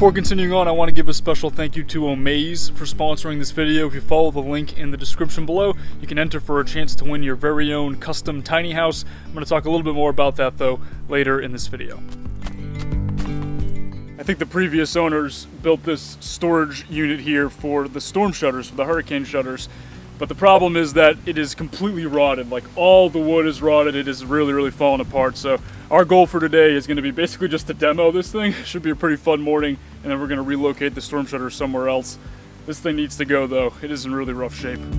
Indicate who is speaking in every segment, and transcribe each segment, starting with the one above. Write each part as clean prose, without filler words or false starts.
Speaker 1: Before continuing on, I want to give a special thank you to Omaze for sponsoring this video. If you follow the link in the description below, you can enter for a chance to win your very own custom tiny house. I'm going to talk a little bit more about that though later in this video. I think the previous owners built this storage unit here for the storm shutters, for the hurricane shutters. But the problem is that it is completely rotted. Like, all the wood is rotted. It is really falling apart. So our goal for today is going to be basically just to demo this thing. Should be a pretty fun morning, and then we're going to relocate the storm shutter somewhere else. This thing needs to go though. It is in really rough shape. Look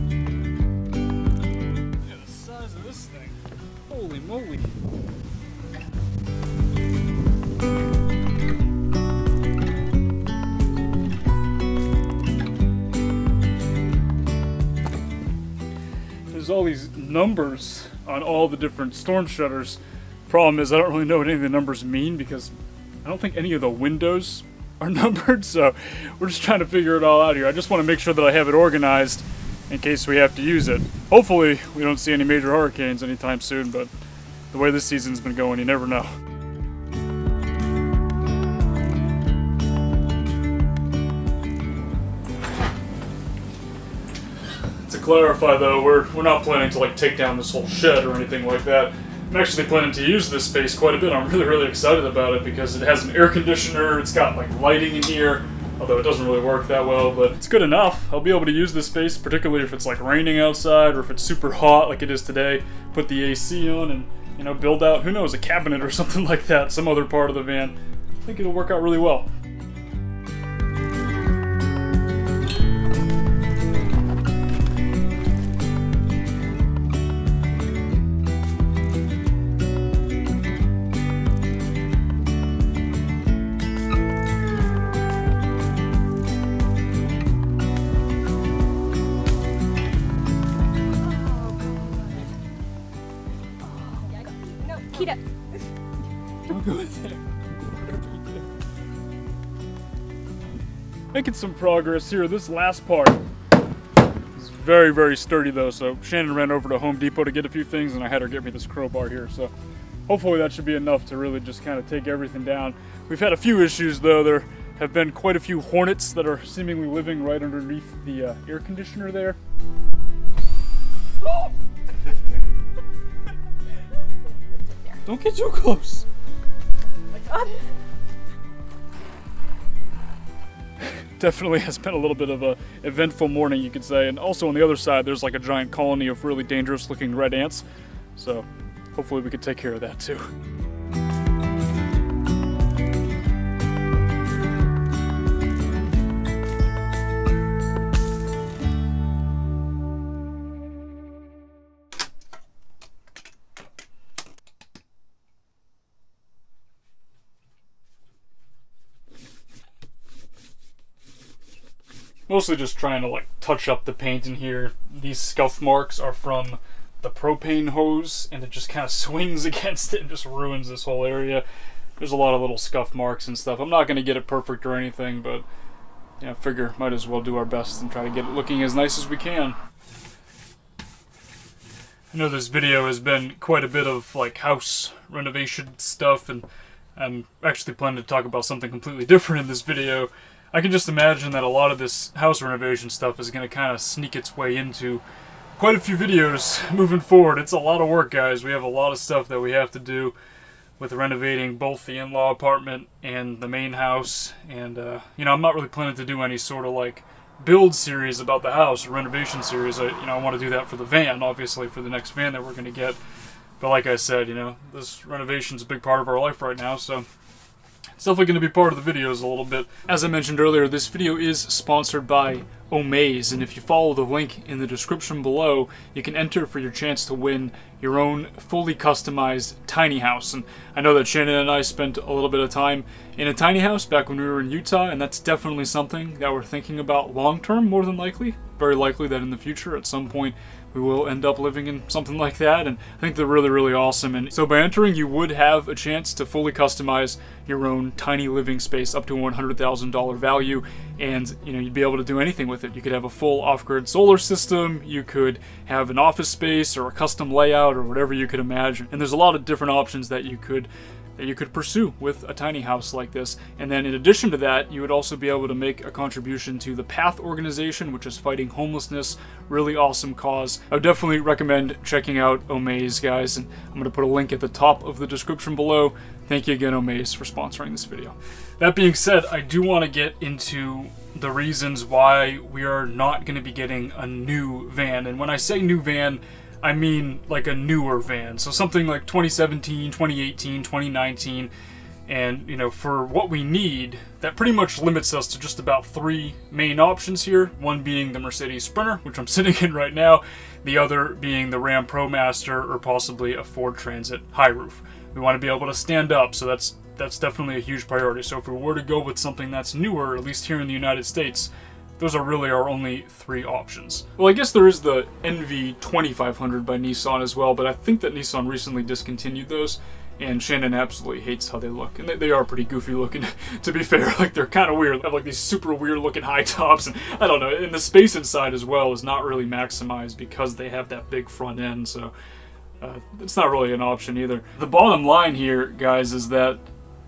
Speaker 1: at the size of this thing. Holy moly. There's all these numbers on all the different storm shutters. Problem is, I don't really know what any of the numbers mean because I don't think any of the windows are numbered, so we're just trying to figure it all out here. I just want to make sure that I have it organized in case we have to use it. Hopefully we don't see any major hurricanes anytime soon, but the way this season's been going, you never know. To clarify though, we're not planning to like take down this whole shed or anything like that. I'm actually planning to use this space quite a bit. I'm really excited about it because it has an air conditioner, it's got like lighting in here, although it doesn't really work that well, but it's good enough. I'll be able to use this space, particularly if it's like raining outside or if it's super hot like it is today. Put the AC on and, you know, build out, who knows, a cabinet or something like that, some other part of the van. I think it'll work out really well. Don't go in there. Whatever you do. Making some progress here. This last part is very sturdy though, so Shannon ran over to Home Depot to get a few things and I had her get me this crowbar here, so hopefully that should be enough to really just kind of take everything down. We've had a few issues though. There have been quite a few hornets that are seemingly living right underneath the air conditioner there. Oh! Don't get too close.
Speaker 2: Oh my God.
Speaker 1: Definitely has been a little bit of a eventful morning, you could say. And also on the other side, there's like a giant colony of really dangerous looking red ants. So hopefully we can take care of that too. Mostly just trying to like touch up the paint in here. These scuff marks are from the propane hose and it just kind of swings against it and just ruins this whole area. There's a lot of little scuff marks and stuff. I'm not going to get it perfect or anything, but yeah, I figure might as well do our best and try to get it looking as nice as we can. I know this video has been quite a bit of like house renovation stuff, and I'm actually planning to talk about something completely different in this video. I can just imagine that a lot of this house renovation stuff is going to kind of sneak its way into quite a few videos moving forward. It's a lot of work, guys. We have a lot of stuff that we have to do with renovating both the in-law apartment and the main house. And, you know, I'm not really planning to do any sort of like build series about the house or renovation series. I want to do that for the van, obviously, for the next van that we're going to get. But like I said, you know, this renovation's a big part of our life right now, so it's definitely going to be part of the videos a little bit. As I mentioned earlier, this video is sponsored by Omaze, and if you follow the link in the description below, you can enter for your chance to win your own fully customized tiny house. And I know that Shannon and I spent a little bit of time in a tiny house back when we were in Utah, and that's definitely something that we're thinking about long term, more than likely. Very likely that in the future, at some point, we will end up living in something like that, and I think they're really awesome. And so by entering, you would have a chance to fully customize your own tiny living space up to $100,000 value, and you know, you'd be able to do anything with it. You could have a full off-grid solar system, you could have an office space or a custom layout or whatever you could imagine, and there's a lot of different options that you could that you could pursue with a tiny house like this. And then in addition to that, you would also be able to make a contribution to the PATH organization, which is fighting homelessness. Really awesome cause. I would definitely recommend checking out Omaze, guys, and I'm going to put a link at the top of the description below. Thank you again, Omaze, for sponsoring this video. That being said, I do want to get into the reasons why we are not going to be getting a new van. And when I say new van, I mean like a newer van. So something like 2017, 2018, 2019. And, you know, for what we need, that pretty much limits us to just about 3 main options here. One being the Mercedes Sprinter, which I'm sitting in right now. The other being the Ram ProMaster or possibly a Ford Transit high roof. We want to be able to stand up, so that's definitely a huge priority. So if we were to go with something that's newer, at least here in the United States, those are really our only 3 options. Well, I guess there is the NV2500 by Nissan as well, but I think that Nissan recently discontinued those, and Shannon absolutely hates how they look. And they are pretty goofy looking, to be fair. Like, they're kind of weird. They have like these super weird looking high tops, and I don't know, and the space inside as well is not really maximized because they have that big front end, so it's not really an option either. The bottom line here, guys, is that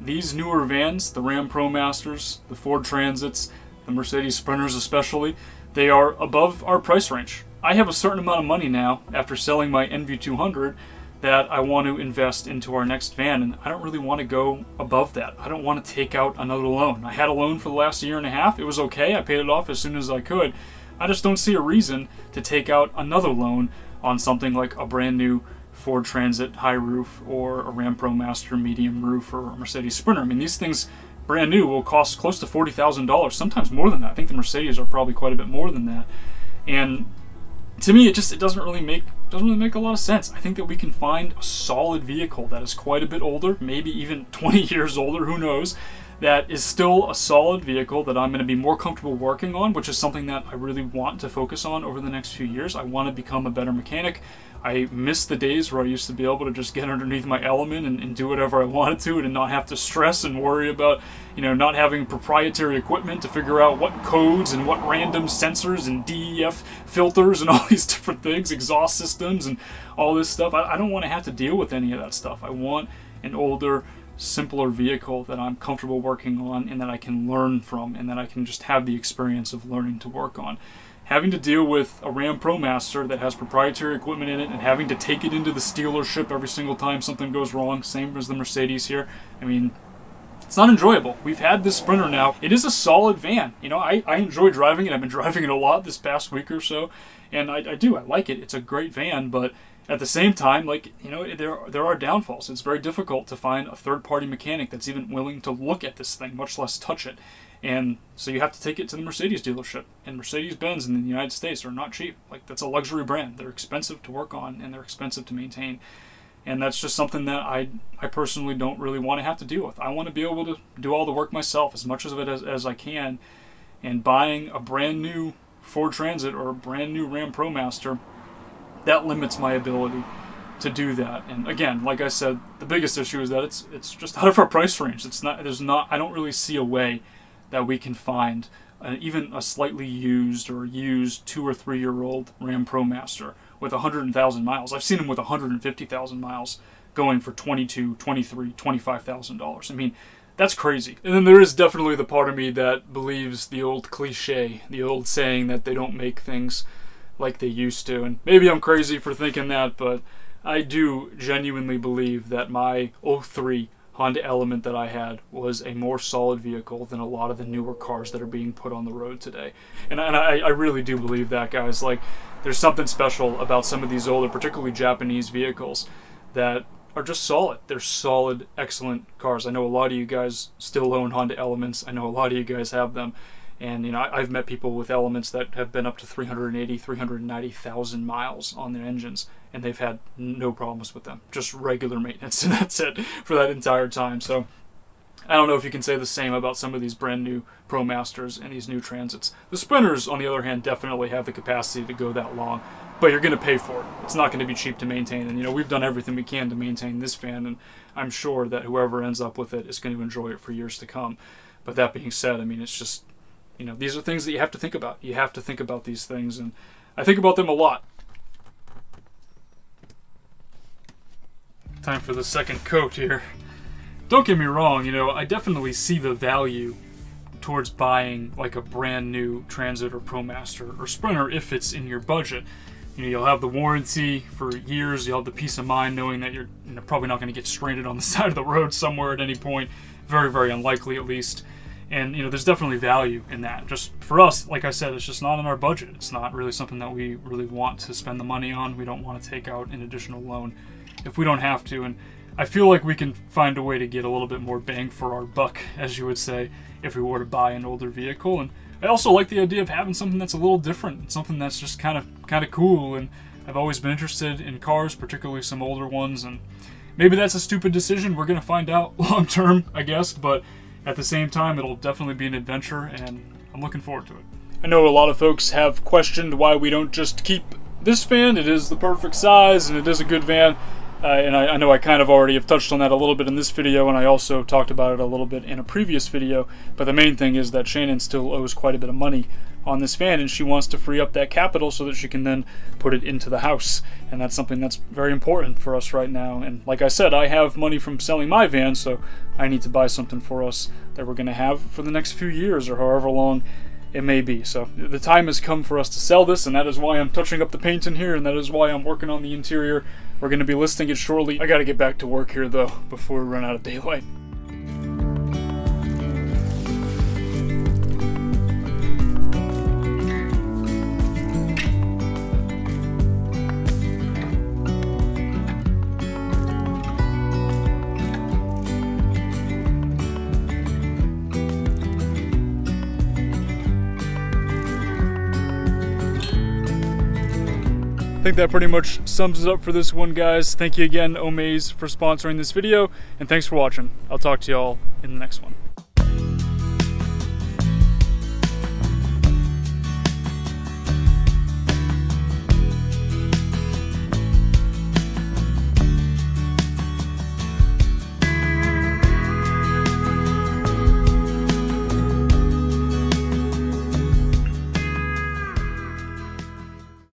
Speaker 1: these newer vans, the Ram ProMasters, the Ford Transits, the Mercedes Sprinters especially, they are above our price range. I have a certain amount of money now, after selling my NV200, that I want to invest into our next van, and I don't really want to go above that. I don't want to take out another loan. I had a loan for the last 1.5 years. It was okay. I paid it off as soon as I could. I just don't see a reason to take out another loan on something like a brand new Ford Transit high roof or a Ram ProMaster medium roof or a Mercedes Sprinter. I mean, these things brand new will cost close to $40,000, sometimes more than that. I think the Mercedes are probably quite a bit more than that. And to me, it doesn't really make a lot of sense. I think that we can find a solid vehicle that is quite a bit older, maybe even 20 years older, who knows, that is still a solid vehicle that I'm going to be more comfortable working on, which is something that I really want to focus on over the next few years. I want to become a better mechanic. I miss the days where I used to be able to just get underneath my element and do whatever I wanted to and not have to stress and worry about, you know, not having proprietary equipment to figure out what codes and what random sensors and DEF filters and all these different things, exhaust systems and all this stuff. I don't want to have to deal with any of that stuff. I want an older, simpler vehicle that I'm comfortable working on and that I can learn from and that I can just have the experience of learning to work on. Having to deal with a Ram ProMaster that has proprietary equipment in it and having to take it into the dealership every single time something goes wrong, same as the Mercedes here, I mean, it's not enjoyable. We've had this Sprinter now. It is a solid van. You know, I enjoy driving it. I've been driving it a lot this past week or so, and I like it. It's a great van, but at the same time, like, you know, there are downfalls. It's very difficult to find a third-party mechanic that's even willing to look at this thing, much less touch it. And so you have to take it to the Mercedes dealership. And Mercedes-Benz in the United States are not cheap. Like, that's a luxury brand. They're expensive to work on, and they're expensive to maintain. And that's just something that I personally don't really want to have to deal with. I want to be able to do all the work myself, as much of it as I can. And buying a brand new Ford Transit or a brand new Ram ProMaster, that limits my ability to do that. And again, like I said, the biggest issue is that it's just out of our price range. I don't really see a way that we can find even a slightly used 2 or 3 year old Ram ProMaster with 100,000 miles. I've seen them with 150,000 miles going for $22,000, $23,000, $25,000. I mean, that's crazy. And then there is definitely the part of me that believes the old cliche, the old saying that they don't make things like they used to. And maybe I'm crazy for thinking that, but I do genuinely believe that my 03 Honda Element that I had was a more solid vehicle than a lot of the newer cars that are being put on the road today. And I really do believe that, guys. Like, there's something special about some of these older, particularly Japanese vehicles that are just solid. They're solid, excellent cars. I know a lot of you guys still own Honda Elements. I know a lot of you guys have them. And, you know, I've met people with Elements that have been up to 380,000, 390,000 miles on their engines, and they've had no problems with them. Just regular maintenance, and that's it for that entire time. So I don't know if you can say the same about some of these brand new ProMasters and these new Transits. The Sprinters, on the other hand, definitely have the capacity to go that long, but you're going to pay for it. It's not going to be cheap to maintain, and, you know, we've done everything we can to maintain this van, and I'm sure that whoever ends up with it is going to enjoy it for years to come. But that being said, I mean, it's just, you know, these are things that you have to think about. You have to think about these things, and I think about them a lot. Time for the second coat here. don't get me wrong, you know, I definitely see the value towards buying like a brand new Transit or ProMaster or Sprinter if it's in your budget. You know, you'll have the warranty for years, you'll have the peace of mind knowing that you're probably not going to get stranded on the side of the road somewhere at any point. Very, very unlikely at least. And, you know, there's definitely value in that. Just for us, like I said, it's just not in our budget. It's not really something that we really want to spend the money on. We don't want to take out an additional loan if we don't have to. And I feel like we can find a way to get a little bit more bang for our buck, as you would say, if we were to buy an older vehicle. And I also like the idea of having something that's a little different, something that's just kind of cool. And I've always been interested in cars, particularly some older ones. And maybe that's a stupid decision. We're going to find out long term, I guess. But at the same time, it'll definitely be an adventure, and I'm looking forward to it. I know a lot of folks have questioned why we don't just keep this van. It is the perfect size, and it is a good van. And I know I kind of already have touched on that a little bit in this video, and I also talked about it a little bit in a previous video. But the main thing is that Shannon still owes quite a bit of money on this van, and she wants to free up that capital so that she can then put it into the house. And that's something that's very important for us right now. And like I said, I have money from selling my van, so I need to buy something for us that we're going to have for the next few years or however long it may be. So the time has come for us to sell this, and that is why I'm touching up the paint in here, and that is why I'm working on the interior. We're going to be listing it shortly. I got to get back to work here though before we run out of daylight. I think that pretty much sums it up for this one, guys. Thank you again, Omaze, for sponsoring this video, and thanks for watching. I'll talk to y'all in the next one.